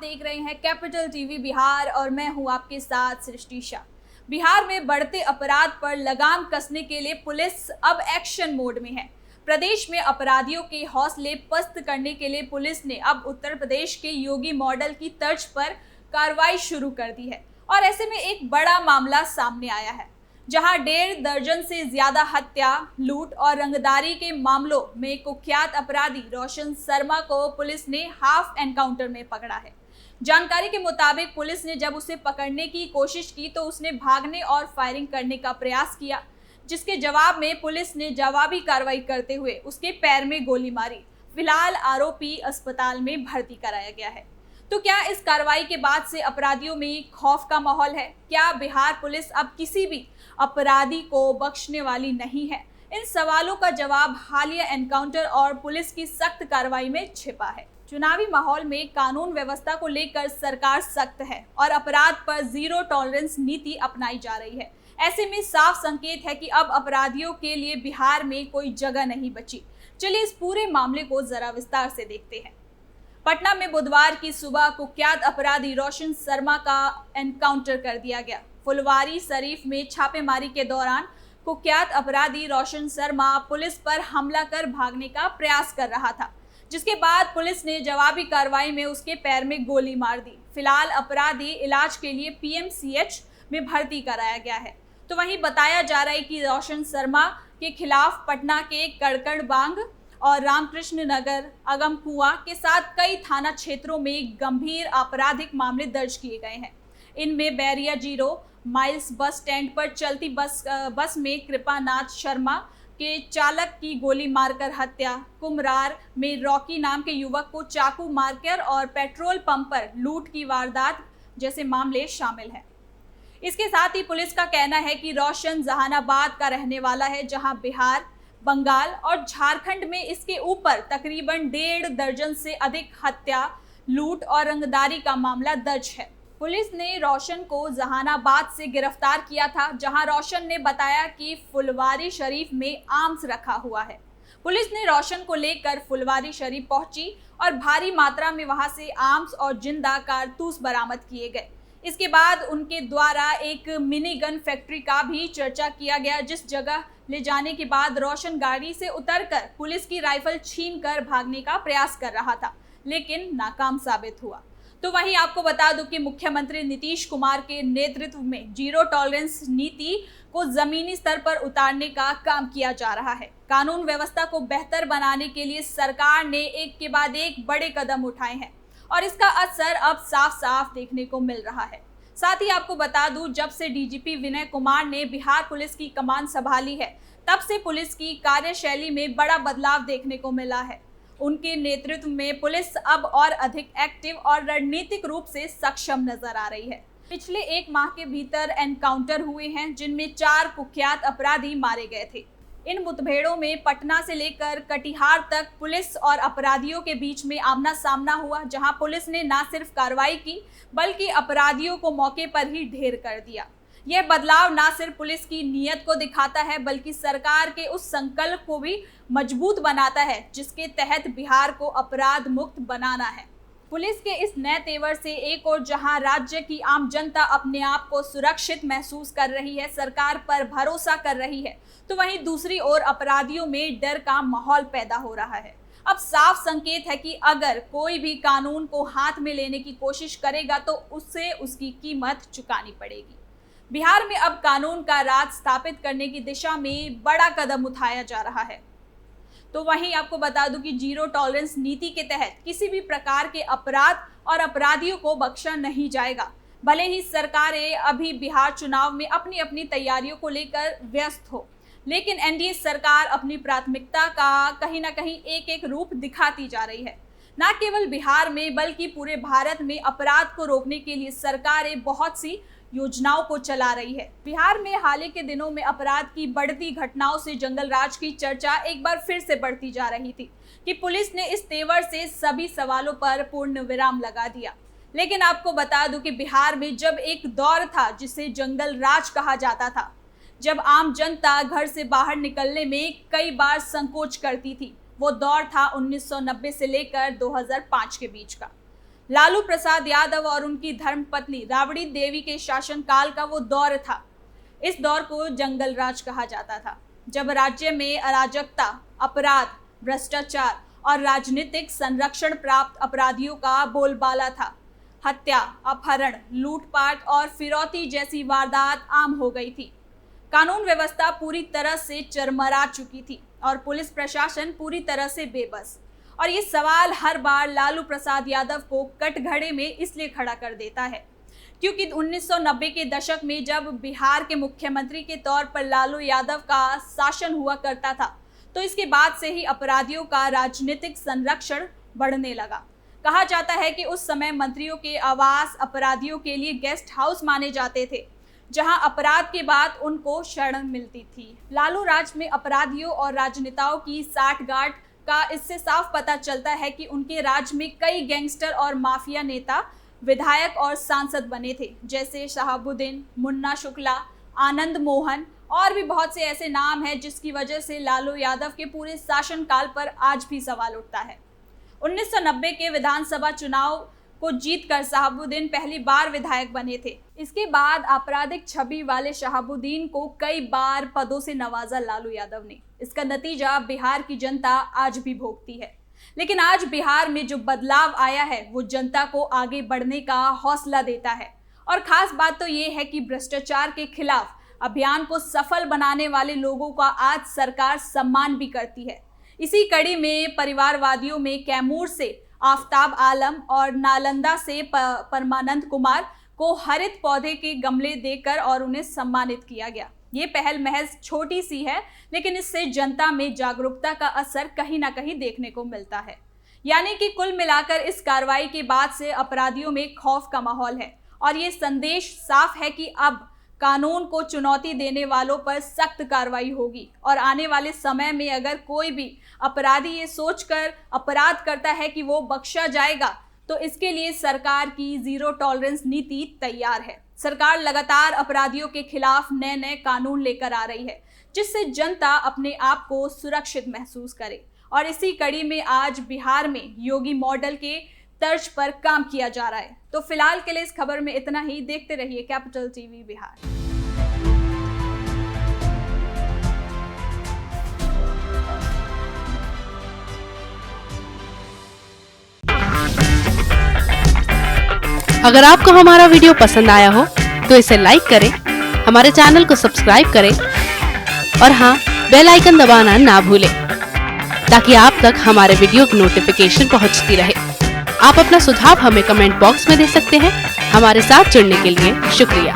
देख रहे हैं कैपिटल टीवी बिहार और मैं हूं आपके साथ सृष्टि शाह। बिहार में बढ़ते अपराध पर लगाम कसने के लिए पुलिस अब एक्शन मोड में है। प्रदेश में अपराधियों के हौसले पस्त करने के लिए पुलिस ने अब उत्तर प्रदेश के योगी मॉडल की तर्ज पर कार्रवाई शुरू कर दी है और ऐसे में एक बड़ा मामला सामने आया है, जहां 1.5 दर्जन से ज्यादा हत्या, लूट और रंगदारी के मामलों में कुख्यात अपराधी रोशन शर्मा को पुलिस ने हाफ एनकाउंटर में पकड़ा है। जानकारी के मुताबिक पुलिस ने जब उसे पकड़ने की कोशिश की तो उसने भागने और फायरिंग करने का प्रयास किया, जिसके जवाब में पुलिस ने जवाबी कार्रवाई करते हुए उसके पैर में गोली मारी। फिलहाल आरोपी अस्पताल में भर्ती कराया गया है। तो क्या इस कार्रवाई के बाद से अपराधियों में खौफ का माहौल है? क्या बिहार पुलिस अब किसी भी अपराधी को बख्शने वाली नहीं है? इन सवालों का जवाब हालिया एनकाउंटर और पुलिस की सख्त कार्रवाई में छिपा है। चुनावी माहौल में कानून व्यवस्था को लेकर सरकार सख्त है और अपराध पर जीरो टॉलरेंस नीति अपनाई जा रही है। ऐसे में साफ संकेत है कि अब अपराधियों के लिए बिहार में कोई जगह नहीं बची। चलिए इस पूरे मामले को जरा विस्तार से देखते हैं। पटना में बुधवार की सुबह कुख्यात अपराधी रोशन शर्मा का एनकाउंटर कर दिया गया। फुलवारी शरीफ में छापेमारी के दौरान कुख्यात अपराधी रोशन शर्मा पुलिस पर हमला कर भागने का प्रयास कर रहा था, जिसके बाद पुलिस ने जवाबी कार्रवाई में उसके पैर में गोली मार दी। फिलहाल अपराधी इलाज के लिए पीएमसीएच में भर्ती कराया गया है। तो वहीं बताया जा रहा है कि रोशन शर्मा के खिलाफ पटना के कड़कड़बाग और रामकृष्ण नगर, अगमकुआं के साथ कई थाना क्षेत्रों में गंभीर आपराधिक मामले दर्ज किए गए हैं। इनमें बैरिया 0 माइल्स बस स्टैंड पर चलती बस में कृपानाथ शर्मा के चालक की गोली मारकर हत्या, कुमरार में रॉकी नाम के युवक को चाकू मारकर और पेट्रोल पंप पर लूट की वारदात जैसे मामले शामिल हैं। इसके साथ ही पुलिस का कहना है कि रोशन जहानाबाद का रहने वाला है, जहां बिहार, बंगाल और झारखंड में इसके ऊपर तकरीबन 1.5 दर्जन से अधिक हत्या, लूट और रंगदारी का मामला दर्ज है। पुलिस ने रोशन को जहानाबाद से गिरफ्तार किया था, जहां रोशन ने बताया कि फुलवारी शरीफ में आर्म्स रखा हुआ है। पुलिस ने रोशन को लेकर फुलवारी शरीफ पहुंची और भारी मात्रा में वहां से आर्म्स और जिंदा कारतूस बरामद किए गए। इसके बाद उनके द्वारा एक मिनी गन फैक्ट्री का भी चर्चा किया गया, जिस जगह ले जाने के बाद रोशन गाड़ी से उतरकर पुलिस की राइफल छीनकर भागने का प्रयास कर रहा था, लेकिन नाकाम साबित हुआ। तो वहीं आपको बता दूं कि मुख्यमंत्री नीतीश कुमार के नेतृत्व में जीरो टॉलरेंस नीति को जमीनी स्तर पर उतारने का काम किया जा रहा है। कानून व्यवस्था को बेहतर बनाने के लिए सरकार ने एक के बाद एक बड़े कदम उठाए हैं और इसका असर अब साफ साफ देखने को मिल रहा है। साथ ही आपको बता दूं, जब से डीजीपी विनय कुमार ने बिहार पुलिस की कमान संभाली है, तब से पुलिस की कार्यशैली में बड़ा बदलाव देखने को मिला है। उनके नेतृत्व में पुलिस अब और अधिक एक्टिव और रणनीतिक रूप से सक्षम नजर आ रही है। पिछले 1 माह के भीतर एनकाउंटर हुए हैं, जिनमें 4 कुख्यात अपराधी मारे गए थे। इन मुठभेड़ों में पटना से लेकर कटिहार तक पुलिस और अपराधियों के बीच में आमना सामना हुआ, जहां पुलिस ने न सिर्फ कार्रवाई की बल्कि अपराधियों को मौके पर ही ढेर कर दिया। यह बदलाव न सिर्फ पुलिस की नीयत को दिखाता है बल्कि सरकार के उस संकल्प को भी मजबूत बनाता है, जिसके तहत बिहार को अपराध मुक्त बनाना है। पुलिस के इस नए तेवर से एक और जहां राज्य की आम जनता अपने आप को सुरक्षित महसूस कर रही है, सरकार पर भरोसा कर रही है, तो वहीं दूसरी ओर अपराधियों में डर का माहौल पैदा हो रहा है। अब साफ संकेत है कि अगर कोई भी कानून को हाथ में लेने की कोशिश करेगा तो उससे उसकी कीमत चुकानी पड़ेगी। बिहार में अब कानून का राज स्थापित करने की दिशा में बड़ा कदम उठाया जा रहा है। तो वहीं आपको बता दूं कि जीरो टॉलरेंस नीति के तहत किसी भी प्रकार के अपराध और अपराधियों को बख्शा नहीं जाएगा। भले ही सरकारें अभी बिहार चुनाव में अपनी अपनी तैयारियों को लेकर व्यस्त हो, लेकिन एनडीए सरकार अपनी प्राथमिकता का कहीं ना कहीं एक एक रूप दिखाती जा रही है। न केवल बिहार में बल्कि पूरे भारत में अपराध को रोकने के लिए सरकारें बहुत सी योजनाओं को चला रही है। बिहार में हाल ही के दिनों में अपराध की बढ़ती घटनाओं से जंगल राज की चर्चा एक बार फिर से बढ़ती जा रही थी कि पुलिस ने इस तेवर से सभी सवालों पर पूर्ण विराम लगा दिया। लेकिन आपको बता दूं कि बिहार में जब एक दौर था जिसे जंगल राज कहा जाता था, जब आम जनता घर से बाहर निकलने में कई बार संकोच करती थी, वो दौर था 1990 से लेकर 2005 के बीच का। लालू प्रसाद यादव और उनकी धर्मपत्नी राबड़ी देवी के शासनकाल का वो दौर था। इस दौर को जंगल राज कहा जाता था, जब राज्य में अराजकता, अपराध, भ्रष्टाचार और राजनीतिक संरक्षण प्राप्त अपराधियों का बोलबाला था। हत्या, अपहरण, लूटपाट और फिरौती जैसी वारदात आम हो गई थी। कानून व्यवस्था पूरी तरह से चरमरा चुकी थी और पुलिस प्रशासन पूरी तरह से बेबस। और ये सवाल हर बार लालू प्रसाद यादव को कटघरे में इसलिए खड़ा कर देता है क्योंकि 1990 के दशक में जब बिहार के मुख्यमंत्री के तौर पर लालू यादव का शासन हुआ करता था, तो इसके बाद से ही अपराधियों का राजनीतिक संरक्षण बढ़ने लगा। कहा जाता है कि उस समय मंत्रियों के आवास अपराधियों के लिए गेस्ट हाउस माने जाते थे, जहां अपराध के बाद उनको शरण मिलती थी। लालू राज में अपराधियों और राजनेताओं की साठगांठ का इससे साफ पता चलता है कि उनके राज में कई गैंगस्टर और माफिया नेता विधायक और सांसद बने थे, जैसे शहाबुद्दीन, मुन्ना शुक्ला, आनंद मोहन और भी बहुत से ऐसे नाम हैं जिसकी वजह से लालू यादव के पूरे शासनकाल पर आज भी सवाल उठता है। 1990 के विधानसभा चुनाव को जीतकर शहाबुद्दीन पहली बार विधायक बने थे। इसके बाद आपराधिक छवि वाले शहाबुद्दीन को कई बार पदों से नवाजा लालू यादव ने। इसका नतीजा बिहार की जनता आज भी भोगती है। लेकिन आज बिहार में जो बदलाव आया है वो जनता को आगे बढ़ने का हौसला देता है। और खास बात तो ये है कि भ्रष्टाचार के खिलाफ अभियान को सफल बनाने वाले लोगों का आज सरकार सम्मान भी करती है। इसी कड़ी में परिवारवादियों में कैमूर से आफ्ताब आलम और नालंदा से परमानंद कुमार को हरित पौधे के गमले देकर और उन्हें सम्मानित किया गया। ये पहल महज छोटी सी है, लेकिन इससे जनता में जागरूकता का असर कहीं ना कहीं देखने को मिलता है। यानी कि कुल मिलाकर इस कार्रवाई के बाद से अपराधियों में खौफ का माहौल है और ये संदेश साफ है कि अब कानून को चुनौती देने वालों पर सख्त कार्रवाई होगी। और आने वाले समय में अगर कोई भी अपराधी ये सोचकर अपराध करता है कि वो बख्शा जाएगा, तो इसके लिए सरकार की जीरो टॉलरेंस नीति तैयार है। सरकार लगातार अपराधियों के खिलाफ नए नए कानून लेकर आ रही है, जिससे जनता अपने आप को सुरक्षित महसूस करे। और इसी कड़ी में आज बिहार में योगी मॉडल के तर्ज पर काम किया जा रहा है। तो फिलहाल के लिए इस खबर में इतना ही। देखते रहिए कैपिटल टीवी बिहार। अगर आपको हमारा वीडियो पसंद आया हो तो इसे लाइक करें, हमारे चैनल को सब्सक्राइब करें और हाँ, बेल आइकन दबाना ना भूलें ताकि आप तक हमारे वीडियो की नोटिफिकेशन पहुंचती रहे। आप अपना सुझाव हमें कमेंट बॉक्स में दे सकते हैं। हमारे साथ जुड़ने के लिए शुक्रिया।